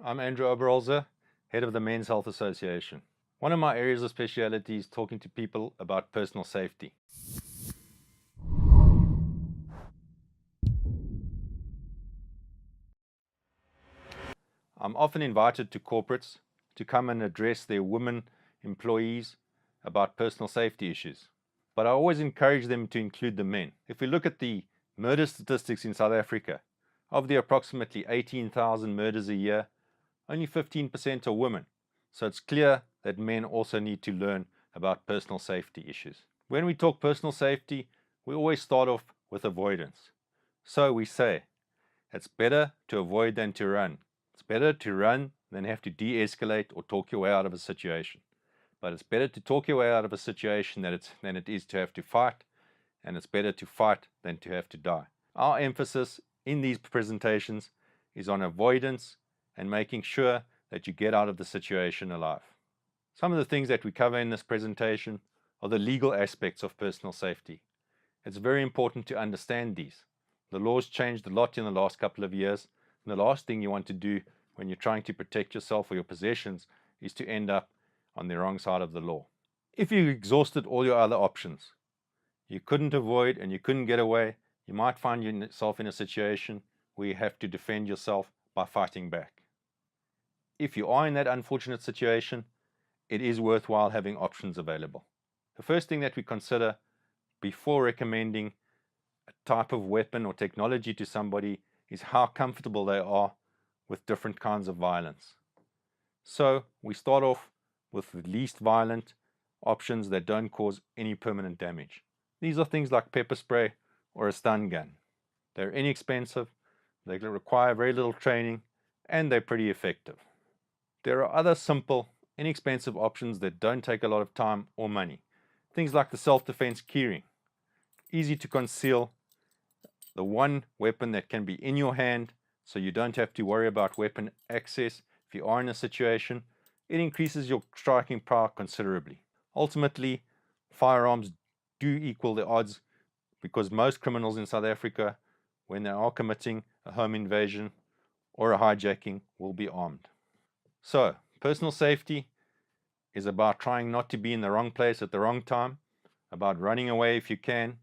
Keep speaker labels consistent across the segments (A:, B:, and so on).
A: I'm Andrew Oberholzer, head of the Men's Health Association. One of my areas of speciality is talking to people about personal safety. I'm often invited to corporates to come and address their women employees about personal safety issues. But I always encourage them to include the men. If we look at the murder statistics in South Africa, of the approximately 18,000 murders a year, only 15% are women. So it's clear that men also need to learn about personal safety issues. When we talk personal safety, we always start off with avoidance. So we say, it's better to avoid than to run. It's better to run than have to de-escalate or talk your way out of a situation. But it's better to talk your way out of a situation than it is to have to fight, and it's better to fight than to have to die. Our emphasis in these presentations is on avoidance and making sure that you get out of the situation alive. Some of the things that we cover in this presentation are the legal aspects of personal safety. It's very important to understand these. The law's changed a lot in the last couple of years, and the last thing you want to do when you're trying to protect yourself or your possessions is to end up on the wrong side of the law. If you exhausted all your other options, you couldn't avoid and you couldn't get away, you might find yourself in a situation where you have to defend yourself by fighting back. If you are in that unfortunate situation, it is worthwhile having options available. The first thing that we consider before recommending a type of weapon or technology to somebody is how comfortable they are with different kinds of violence. So we start off with the least violent options that don't cause any permanent damage. These are things like pepper spray or a stun gun. They're inexpensive, they require very little training, and they're pretty effective. There are other simple, inexpensive options that don't take a lot of time or money. Things like the self-defense keyring. Easy to conceal, the one weapon that can be in your hand, so you don't have to worry about weapon access if you are in a situation. It increases your striking power considerably. Ultimately, firearms do equal the odds because most criminals in South Africa, when they are committing a home invasion or a hijacking, will be armed. So, personal safety is about trying not to be in the wrong place at the wrong time, about running away if you can,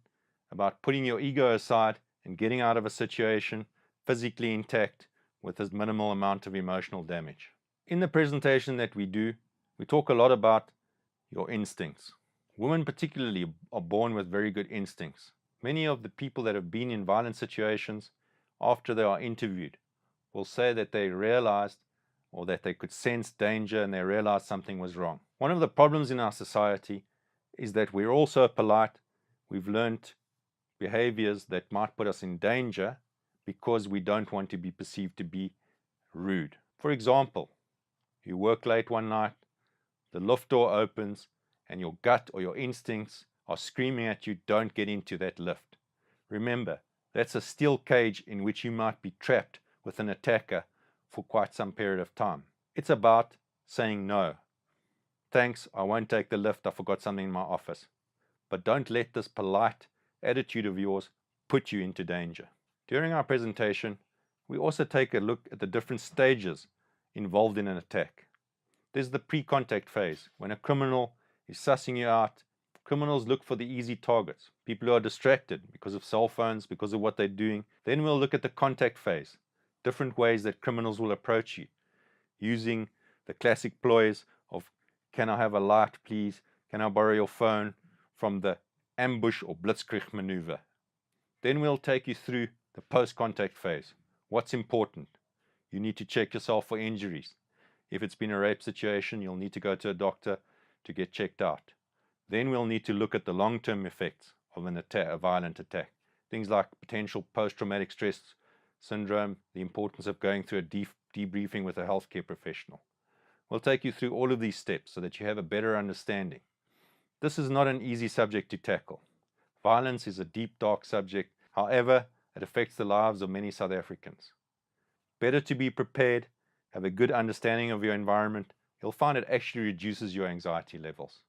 A: about putting your ego aside and getting out of a situation physically intact with as minimal amount of emotional damage. In the presentation that we do, we talk a lot about your instincts. Women particularly are born with very good instincts. Many of the people that have been in violent situations, after they are interviewed, will say that they realized or that they could sense danger and they realized something was wrong. One of the problems in our society is that we're all so polite, we've learned behaviors that might put us in danger because we don't want to be perceived to be rude. For example, you work late one night, the lift door opens, and your gut or your instincts are screaming at you, don't get into that lift. Remember, that's a steel cage in which you might be trapped with an attacker for quite some period of time. It's about saying no. Thanks, I won't take the lift, I forgot something in my office. But don't let this polite attitude of yours put you into danger. During our presentation, we also take a look at the different stages involved in an attack. There's the pre-contact phase, when a criminal is sussing you out. Criminals look for the easy targets, people who are distracted because of cell phones, because of what they're doing. Then we'll look at the contact phase, different ways that criminals will approach you, using the classic ploys of, can I have a light please, can I borrow your phone, from the ambush or blitzkrieg maneuver. Then we'll take you through the post-contact phase. What's important? You need to check yourself for injuries. If it's been a rape situation, you'll need to go to a doctor to get checked out. Then we'll need to look at the long-term effects of a violent attack. Things like potential post-traumatic stress syndrome, the importance of going through a debriefing with a healthcare professional. We'll take you through all of these steps so that you have a better understanding. This is not an easy subject to tackle. Violence is a deep, dark subject. However, it affects the lives of many South Africans. Better to be prepared, have a good understanding of your environment. You'll find it actually reduces your anxiety levels.